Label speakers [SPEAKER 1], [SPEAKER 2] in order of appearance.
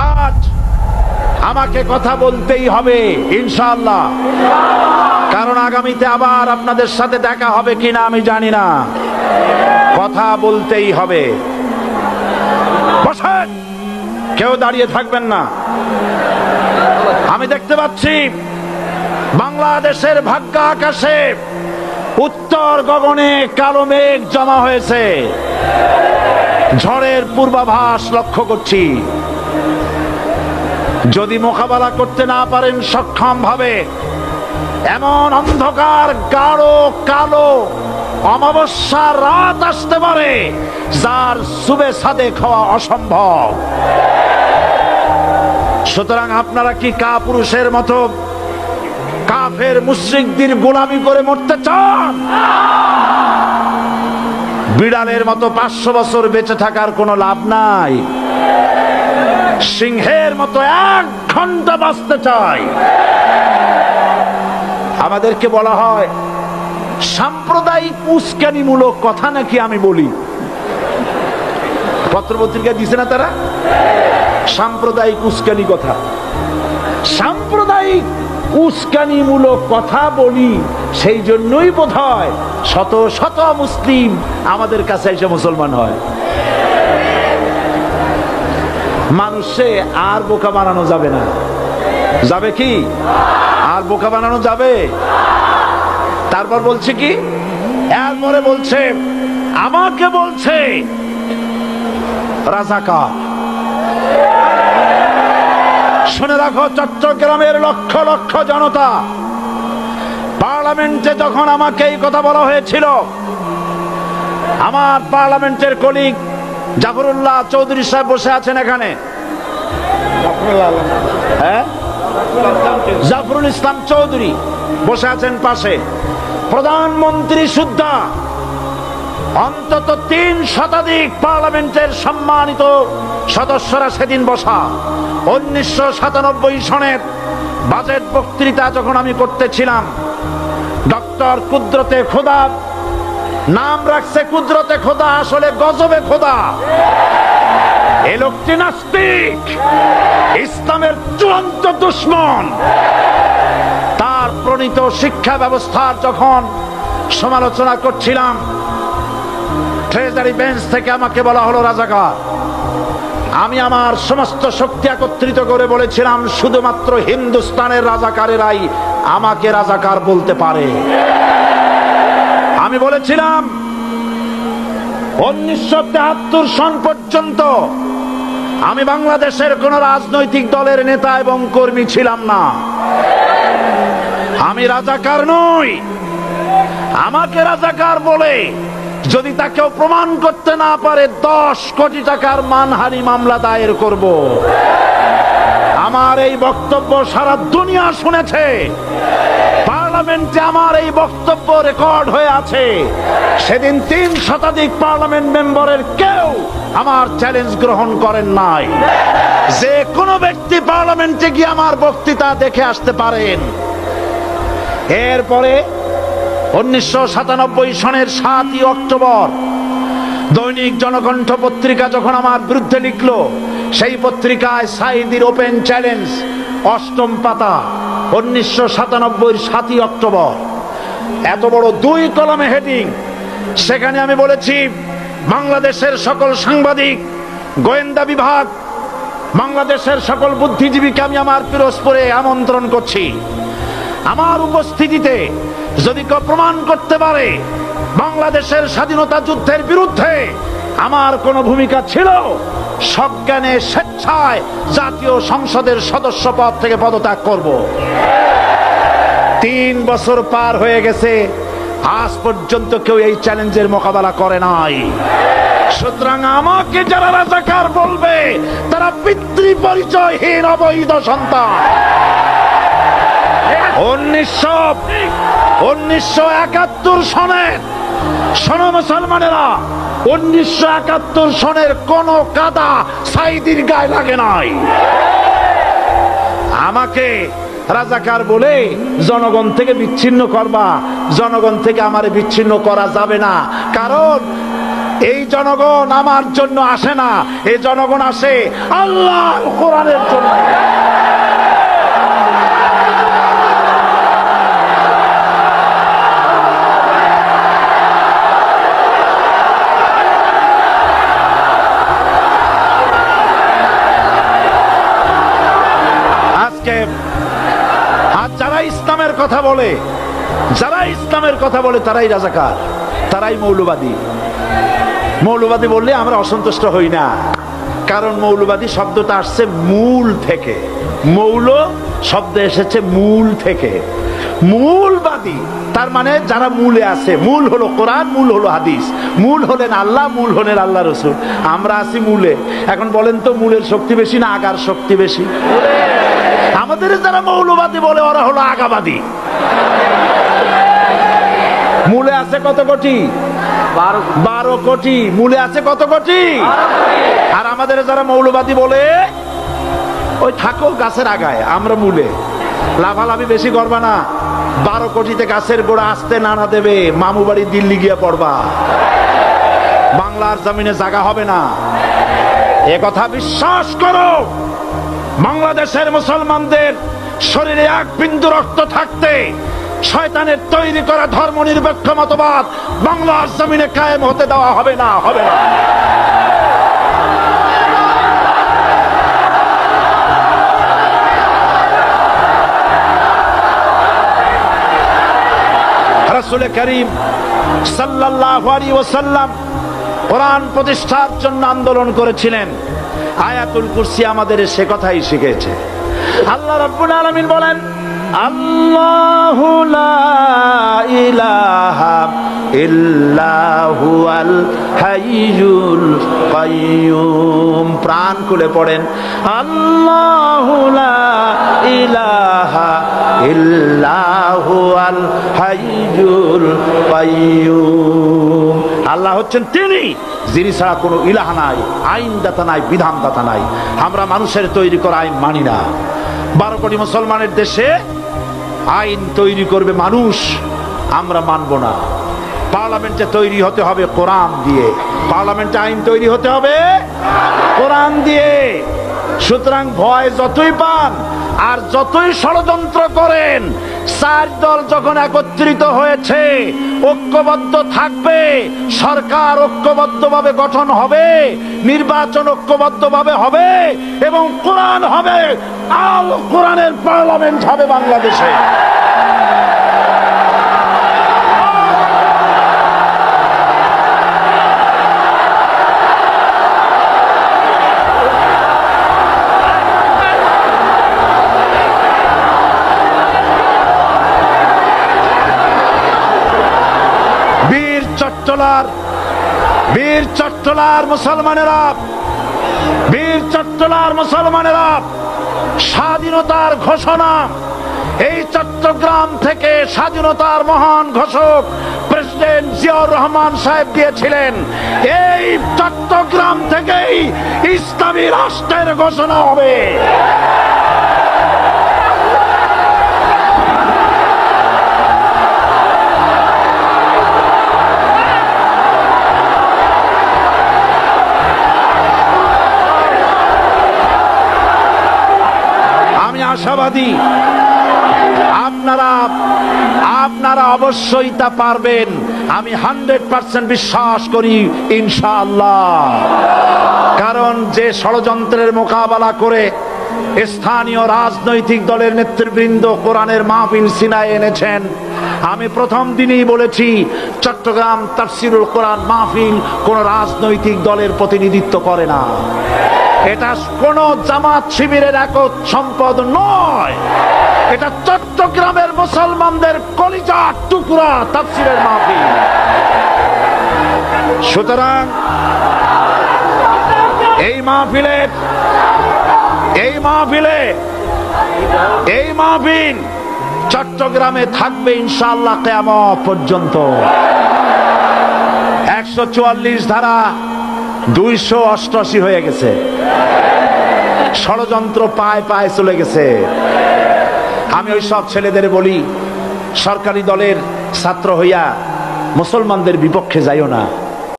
[SPEAKER 1] আজ আমাকে কথা বলতেই হবে ইনশাআল্লাহ, কারণ আগামীতে আবার আপনাদের সাথে দেখা হবে কিনা আমি জানি না। কথা বলতেই হবে। বসেন, কেউ দাঁড়িয়ে থাকবেন না। আমি দেখতে পাচ্ছি বাংলাদেশের ভাগ্য আকাশে উত্তর গগনে কালো মেঘ জমা হয়েছে, ঝড়ের পূর্বাভাস লক্ষ্য করছি। যদি মোকাবেলা করতে না পারেন সক্ষম ভাবে, এমন অন্ধকার গাঢ় কালো অমাবস্যার রাত আসতে পারে যার সুবে সাদেক হওয়া অসম্ভব। সুতরাং আপনারা কি কাপুরুষের মতো কাফের মুশরিকদের গোলামি করে মরতে চান? বিড়ালের মতো 500 বছর বেঁচে থাকার কোনো লাভ নাই। সিংহের মতো 1 ঘন্টা বাঁচতে চাই। আমাদেরকে বলা হয় সাম্প্রদায়িক উস্কানিমূলক কথা নাকি আমি বলি। পত্রপত্রিকা দিছে না তারা সাম্প্রদায়িক উস্কানি কথা। সাম্প্রদায়িক উস্কানিমূলক কথা বলি, সেই জন্যই বোধহয় শত শত মুসলিম আমাদের কাছে এসে মুসলমান হয়। মানুষে আর বোকা বানানো যাবে না। যাবে কি? আর বোকা বানানো যাবে? তারপর বলছে কি, এরপরে বলছে আমাকে বলছে রাজাকার। শুনে রাখো চট্টগ্রামের লক্ষ লক্ষ জনতা, পার্লামেন্টে যখন আমাকে এই কথা বলা হয়েছিল, আমার পার্লামেন্টের কলিগ জাফরুল্লাহ চৌধুরী সাহেব বসে আছেন এখানে, জাফরুল ইসলাম চৌধুরী বসে আছেন পাশে, প্রধানমন্ত্রী সুদ্ধা, অন্তত 3 শতাধিক পার্লামেন্টের সম্মানিত সদস্যরা সেদিন বসা। 1997 সনের বাজেট বক্তৃতা যখন আমি করতেছিলাম, ডক্টর কুদরতে খোদা, নাম রাখছে কুদরতে খোদা, আসলে গজবে খোদা। এই লোকটি নাস্তিক, ইসলামের চূড়ান্ত দুশমন। তার প্রণীত শিক্ষা ব্যবস্থার যখন সমালোচনা করছিলাম, ট্রেজারি বেঞ্চ থেকে আমাকে বলা হলো রাজাকার। আমি আমার সমস্ত শক্তি একত্রিত করে বলেছিলাম শুধুমাত্র হিন্দুস্তানের রাজাকারেরাই আমাকে রাজাকার বলতে পারে। আমি বলেছিলাম 1973 সন পর্যন্ত আমি বাংলাদেশের কোন রাজনৈতিক দলের নেতা এবং কর্মী ছিলাম না। আমি রাজাকার নই। আমাকে রাজাকার বলে যদি তাকেও প্রমাণ করতে না পারে 10 কোটি টাকার মানহানি মামলা দায়ের করব। আমার এই বক্তব্য সারা দুনিয়া শুনেছে। পার্লামেন্টে আমার এই বক্তব্য রেকর্ড হয়ে আছে। সেদিন 3 শতাধিক পার্লামেন্ট মেম্বারের কেউ আমার চ্যালেঞ্জ গ্রহণ করেন নাই। যে কোনো ব্যক্তি পার্লামেন্টে গিয়ে আমার বক্তৃতা দেখে আসতে পারেন। এরপরে 1997 সনের 7ই অক্টোবর দৈনিক জনকণ্ঠ পত্রিকা যখন আমার বিরুদ্ধে লিখল, সেই পত্রিকায় সাইদির ওপেন চ্যালেঞ্জ 8ম পাতা, 1997 7ই অক্টোবর, এত বড় 2 কলমে হেডিং। সেখানে আমি বলেছি বাংলাদেশের সকল সাংবাদিক, গোয়েন্দা বিভাগ, বাংলাদেশের সকল বুদ্ধিজীবীকে আমি আমার পিরোজপুরে আমন্ত্রণ করছি। আমার উপস্থিতিতে যদি কেউ প্রমাণ করতে পারে বাংলাদেশের স্বাধীনতা যুদ্ধের বিরুদ্ধে আমার কোনো ভূমিকা ছিল, সজ্ঞানে স্বেচ্ছায় জাতীয় সংসদের সদস্য পদ থেকে পদত্যাগ করব। 3 বছর পার হয়ে গেছে, আজ পর্যন্ত কেউ এই চ্যালেঞ্জের মোকাবেলা করে নাই। সুতরাং আমাকে যারা রাজাকার বলবে তারা পিতৃ পরিচয়হীন অবৈধ সন্তান। 1971 সনের, শোনো মুসলমানেরা, 1971 সনের কোন কাদা সাইদির গায়ে লাগে নাই। আমাকে রাজাকার বলে জনগণ থেকে বিচ্ছিন্ন করবা, জনগণ থেকে আমারে বিচ্ছিন্ন করা যাবে না। কারণ এই জনগণ আমার জন্য আসে না, এই জনগণ আসে আল্লাহর কোরআনের জন্য। আজকে আর যারা ইসলামের কথা বলে, যারা ইসলামের কথা বলে তারাই রাজাকার, তারাই মৌলবাদী। মৌলবাদী বললে আমরা অসন্তুষ্ট হই না, কারণ মৌলবাদী শব্দটা আসছে মূল থেকে। মৌল শব্দ এসেছে মূল থেকে। মূলবাদী তার মানে যারা মূলে আছে। মূল হলো কোরআন, মূল হলো হাদিস, মূল হলেন আল্লাহ, মূল হলেন আল্লাহ রসুল। আমরা আছি মূলে। এখন বলেন তো মূলের শক্তি বেশি না আগার শক্তি বেশি? আমাদের যারা মৌলবাদী বলে ওরা হলো আগাবাদী। মূলে আছে কত কোটি? 12 কোটি। মূলে আছে কত কোটি? আর আমাদের যারা মৌলবাদী বলে ওই থাকো গাছের আগায়, আমরা মূলে। লাভালাভি বেশি করবা না, 12 কোটিতে গাছের গোড়া আসতে নানা দেবে, মামু বাড়ি দিল্লি গিয়ে পড়বা, বাংলার জমিনে জায়গা হবে না। এ কথা বিশ্বাস করো। বাংলাদেশের মুসলমানদের শরীরে এক বিন্দু রক্ত থাকতে শয়তানের তৈরি করা ধর্ম নিরপেক্ষ মতবাদ বাংলার জমিনে কায়েম হতে দেওয়া হবে না, হবে না। রাসূল করিম সাল্লাল্লাহু আলাইহি ওয়াসাল্লাম কোরআন প্রতিষ্ঠার জন্য আন্দোলন করেছিলেন। আয়াতুল কুরসি আমাদের সে কথাই শিখিয়েছে। আল্লাহ রাব্বুল আলামিন বলেন, আল্লাহু লা ইলাহা ইল্লা হুয়াল হাইয়ুল কাইয়ুম। প্রাণ খুলে পড়েন, আল্লাহু লা ইলাহা ইল্লা হুয়াল হাইয়ুল কাইয়ুম। আল্লাহ হচ্ছেন তিনি, যিনি ছাড়া কোনো ইলাহ নাই, আইনদাতা নাই, বিধানদাতা নাই। আমরা মানুষের তৈরি করা আইন মানি না। 12 কোটি মুসলমানের দেশে আইন তৈরি করবে মানুষ, আমরা মানব না। পার্লামেন্টে তৈরি হতে হবে কোরআন দিয়ে, পার্লামেন্টে আইন তৈরি হতে হবে কোরআন দিয়ে। সুতরাং ভয় যতই পান আর যতই ষড়যন্ত্র করেন, 4 দল যখন একত্রিত হয়েছে, ঐক্যবদ্ধ থাকবে, সরকার ঐক্যবদ্ধভাবে গঠন হবে, নির্বাচন ঐক্যবদ্ধভাবে হবে এবং কোরআন হবে, আল কোরআনের পার্লামেন্ট হবে বাংলাদেশে। বীর চট্টলার মুসলমানেরা, বীর চট্টলার মুসলমানেরা স্বাধীনতার ঘোষণা এই চট্টগ্রাম থেকে স্বাধীনতার মহান ঘোষক প্রেসিডেন্ট জিয়াউর রহমান সাহেব দিয়েছিলেন। এই চট্টগ্রাম থেকেই ইসলামী রাষ্ট্রের ঘোষণা হবে। আশাবাদী আপনারা অবশ্যই তা পারবেন। আমি 100% বিশ্বাস করি ইনশাআল্লাহ। কারণ যে ষড়যন্ত্রের মোকাবেলা করে স্থানীয় রাজনৈতিক দলের নেতৃবৃন্দ কোরআনের মাহফিল সিনায় এনেছেন, আমি প্রথম দিনেই বলেছি চট্টগ্রাম তাফসিরুল কোরআন মাহফিল কোন রাজনৈতিক দলের প্রতিনিধিত্ব করে না। এটা কোন জামাত শিবিরের একক সম্পদ নয়, এটা চট্টগ্রামের মুসলমানদের কলিজার টুকরা তাফসিরের মাহফিল। সুতরাং এই মাহফিল চট্টগ্রামে থাকবে ইনশাআল্লাহ কিয়ামত পর্যন্ত। 144 ধারা 288 হয়ে গেছে, ষড়যন্ত্র পায় পায় চলে গেছে। আমি ওই সব ছেলেদের বলি, সরকারি দলের ছাত্র হইয়া মুসলমানদের বিপক্ষে যাইও না।